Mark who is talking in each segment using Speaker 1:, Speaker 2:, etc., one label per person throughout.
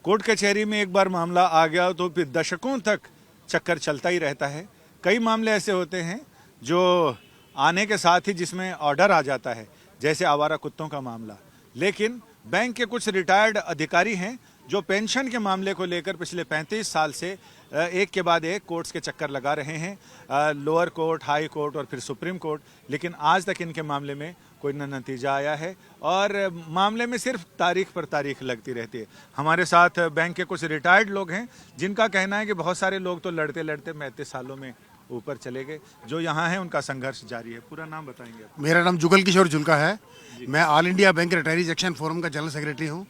Speaker 1: Court कचहरी में एक बार मामला आ गया तो फिर दशकों तक चक्कर चलता ही रहता है। कई मामले ऐसे होते हैं जो आने के साथ ही जिसमें ऑर्डर आ जाता है, जैसे आवारा कुत्तों का मामला। लेकिन बैंक के कुछ रिटायर्ड अधिकारी हैं जो पेंशन के मामले को लेकर पिछले 35 साल से एक के बाद एक कोर्ट्स के चक्कर लगा रहे हैं, लोअर कोर्ट, हाई कोर्ट और फिर सुप्रीम कोर्ट, लेकिन आज तक इनके मामले में कोई न नतीजा आया है और मामले में सिर्फ तारीख पर तारीख लगती रहती है। हमारे साथ बैंक के कुछ रिटायर्ड लोग हैं जिनका कहना है कि बहुत सारे लोग तो लड़ते लड़ते 35 सालों में ऊपर चले गए। जो यहाँ है उनका संघर्ष जारी है। पूरा नाम बताएंगे?
Speaker 2: मेरा नाम जुगल किशोर जुल्का है। मैं all India bank retirees action forum का जनरल सेक्रेटरी हूँ।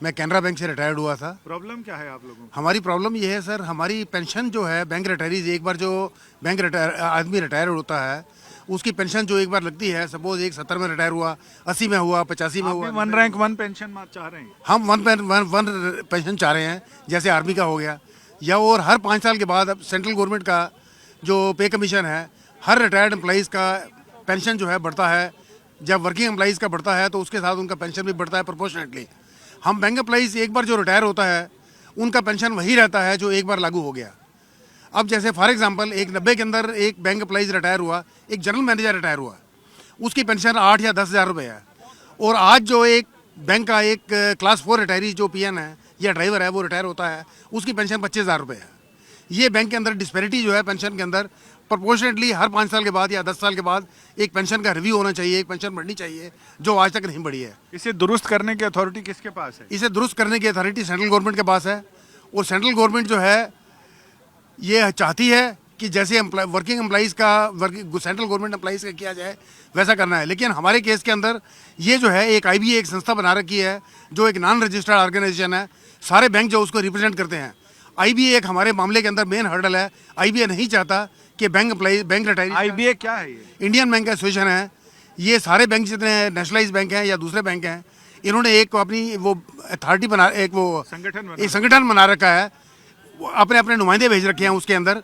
Speaker 2: मैं कैनरा बैंक से रिटायर्ड हुआ था।
Speaker 1: प्रॉब्लम क्या है आप लोगों को?
Speaker 2: हमारी प्रॉब्लम ये है सर, हमारी पेंशन जो है बैंक रिटायरीज, एक बार जो आदमी रिटायर होता है उसकी पेंशन जो एक बार लगती है, सपोज एक 70 में रिटायर हुआ, 80 में हुआ, 85 में हुआ।
Speaker 1: वन रैंक वन पेंशन चाह रहे हैं?
Speaker 2: हम वन पेंशन चाह रहे हैं, जैसे आर्मी का हो गया, या और हर 5 साल के बाद अब सेंट्रल गवर्नमेंट का जो पे कमीशन है, हर रिटायर्ड एम्प्लॉइज़ का पेंशन जो है बढ़ता है। जब वर्किंग एम्प्लॉइज़ का बढ़ता है तो उसके साथ उनका पेंशन भी बढ़ता है प्रोपोर्शनेटली। हम बैंक एम्प्लॉइज़ एक बार जो रिटायर होता है उनका पेंशन वही रहता है जो एक बार लागू हो गया। अब जैसे फॉर एग्जांपल एक 90 के अंदर एक बैंक एम्प्लॉइज़ रिटायर हुआ, एक जनरल मैनेजर रिटायर हुआ, उसकी पेंशन 8 या 10 हज़ार रुपये है। और आज जो एक बैंक का एक क्लास 4 रिटायरी जो पीएन है या ड्राइवर है वो रिटायर होता है, उसकी पेंशन 25,000 रुपये है। ये बैंक के अंदर डिस्पैरिटी जो है पेंशन के अंदर प्रोपोर्शनेटली हर 5 साल के बाद या 10 साल के बाद एक पेंशन का रिव्यू होना चाहिए, एक पेंशन बढ़नी चाहिए जो आज तक नहीं बढ़ी है।
Speaker 1: इसे दुरुस्त करने की अथॉरिटी किसके पास है?
Speaker 2: इसे दुरुस्त करने की अथॉरिटी सेंट्रल गवर्नमेंट के पास है। और सेंट्रल गवर्नमेंट जो है ये चाहती है कि जैसे वर्किंग एम्प्लॉइज़ का सेंट्रल गवर्नमेंट एम्प्लॉइज़ का किया जाए वैसा करना है। लेकिन हमारे केस के अंदर ये जो है एक IBA एक संस्था बना रखी है जो एक नॉन रजिस्टर्ड ऑर्गेनाइजेशन है। सारे बैंक जो उसको रिप्रेजेंट करते हैं। IBA एक हमारे मामले के अंदर मेन हर्डल है। IBA नहीं चाहता कि बैंक रिटायरी।
Speaker 1: IBA क्या है? ये
Speaker 2: इंडियन बैंक एसोसिएशन है। ये सारे बैंक जितने नेशनलाइज बैंक हैं या दूसरे बैंक हैं, इन्होंने एक अपनी वो अथॉरिटी बना, एक वो संगठन बना रखा है, अपने अपने नुमाइंदे भेज रखे हैं उसके अंदर।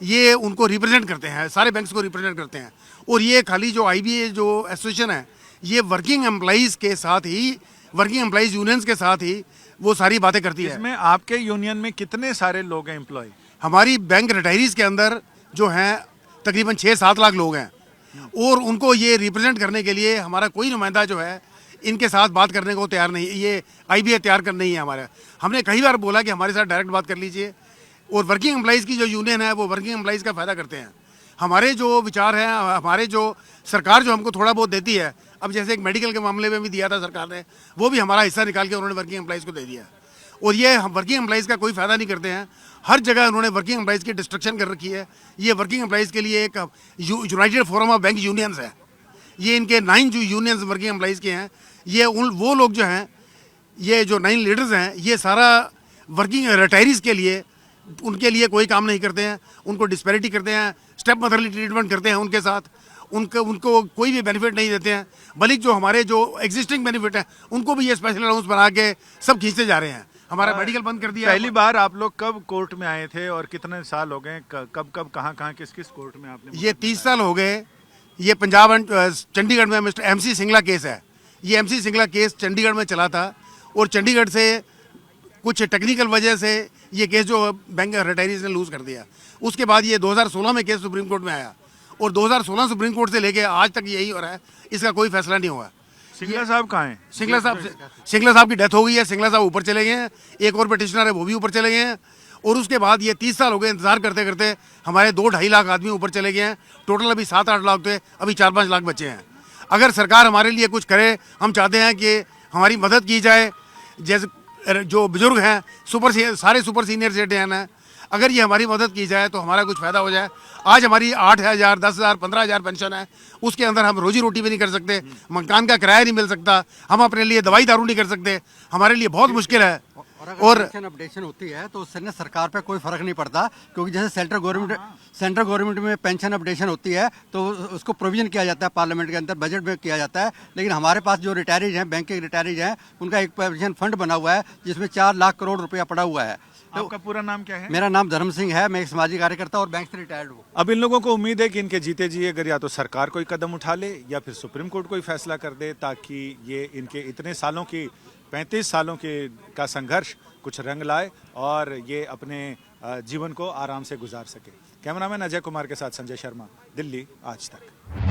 Speaker 2: ये उनको रिप्रेजेंट करते हैं, सारे बैंक्स को रिप्रेजेंट करते हैं। और ये खाली जो IBA जो एसोसिएशन है ये वर्किंग एम्प्लॉइज़ के साथ ही, वर्किंग एम्प्लॉइज़ यूनियंस के साथ ही वो सारी बातें करती है।
Speaker 1: इसमें आपके यूनियन में कितने सारे लोग हैं एम्प्लॉय?
Speaker 2: हमारी बैंक रिटायरीज के अंदर जो हैं तकरीबन 6-7 लाख लोग हैं। और उनको ये रिप्रेजेंट करने के लिए हमारा कोई नुमाइंदा जो है इनके साथ बात करने को तैयार नहीं। ये IBA तैयार कर नहीं है हमारा। हमने कई बार बोला कि हमारे साथ डायरेक्ट बात कर लीजिए। और वर्किंग एम्प्लॉइज़ की जो यूनियन है वो वर्किंग एम्प्लॉइज़ का फ़ायदा करते हैं। हमारे जो विचार हैं, हमारे जो सरकार जो हमको थोड़ा बहुत देती है, अब जैसे एक मेडिकल के मामले में भी दिया था सरकार ने, वो भी हमारा हिस्सा निकाल के उन्होंने वर्किंग एम्प्लॉइज़ को दे दिया। और ये हम वर्किंग एम्प्लॉइज़ का कोई फ़ायदा नहीं करते हैं। हर जगह उन्होंने वर्किंग एम्प्लॉइज़ की डिस्ट्रक्शन कर रखी है। ये वर्किंग एम्प्लॉइज़ के लिए एक United forum of bank unions है। ये इनके 9 जो यूनियंस वर्किंग एम्प्लॉइज़ के हैं, ये वो लोग जो हैं, ये जो 9 लीडर्स हैं, ये सारा वर्किंग रिटायरीज़ के लिए, उनके लिए कोई काम नहीं करते हैं। उनको डिस्पैरिटी करते हैं, स्टेप मदरली ट्रीटमेंट करते हैं उनके साथ, उनको कोई भी बेनिफिट नहीं देते हैं। बल्कि जो हमारे जो एग्जिस्टिंग बेनिफिट हैं उनको भी ये स्पेशल अलाउंस बना के सब खींचते जा रहे हैं। हमारा मेडिकल बंद कर दिया।
Speaker 1: पहली बार आप लोग कब कोर्ट में आए थे और कितने साल हो गए? कब कहाँ किस कोर्ट में आपने?
Speaker 2: ये 30 साल हो गए। ये पंजाब एंड चंडीगढ़ में मिस्टर MC सिंगला केस है। ये MC सिंगला केस चंडीगढ़ में चला था और चंडीगढ़ से कुछ टेक्निकल वजह से ये केस जो बैंक रिटायरीज ने लूज़ कर दिया। उसके बाद ये 2016 में केस सुप्रीम कोर्ट में आया और 2016 सुप्रीम कोर्ट से लेके आज तक यही हो रहा है, इसका कोई फैसला नहीं हुआ।
Speaker 1: सिंगला साहब कहाँ हैं?
Speaker 2: सिंगला साहब की डेथ हो गई है। सिंगला साहब ऊपर चले गए हैं। एक और पिटिशनर है वो भी ऊपर चले गए हैं। और उसके बाद ये 30 साल हो गए इंतजार करते करते। हमारे 2-2.5 लाख आदमी ऊपर चले गए हैं। टोटल अभी 7-8 लाख थे, अभी 4-5 लाख बचे हैं। अगर सरकार हमारे लिए कुछ करे, हम चाहते हैं कि हमारी मदद की जाए। जैसे जो बुजुर्ग हैं, सारे सुपर सीनियर सिटीजन हैं, अगर ये हमारी मदद की जाए तो हमारा कुछ फ़ायदा हो जाए। आज हमारी 8,000, 10,000, 15,000 पेंशन है, उसके अंदर हम रोजी रोटी भी नहीं कर सकते, मकान का किराया नहीं मिल सकता, हम अपने लिए दवाई दारू नहीं कर सकते। हमारे लिए बहुत मुश्किल है।
Speaker 3: और पेंशन अपडेशन होती है तो उससे ना सरकार पे कोई फर्क नहीं पड़ता, क्योंकि जैसे सेंट्रल गवर्नमेंट में पेंशन अपडेशन होती है तो उसको प्रोविजन किया जाता है पार्लियामेंट के अंदर, बजट में किया जाता है। लेकिन हमारे पास जो रिटायरीज हैं, बैंक के रिटायरीज हैं, उनका एक पेंशन फंड बना हुआ है जिसमें 4 लाख करोड़ रुपया पड़ा हुआ है।
Speaker 1: तो आपका पूरा नाम क्या है?
Speaker 3: मेरा नाम धर्म सिंह है। मैं एक सामाजिक कार्यकर्ता और बैंक से रिटायर्ड हूँ।
Speaker 1: अब इन लोगों को उम्मीद है कि इनके जीते जी अगर या तो सरकार कोई कदम उठा ले या फिर सुप्रीम कोर्ट कोई फैसला कर दे, ताकि ये इनके इतने सालों की 35 सालों के का संघर्ष कुछ रंग लाए और ये अपने जीवन को आराम से गुजार सके। कैमरामैन अजय कुमार के साथ संजय शर्मा, दिल्ली आज तक।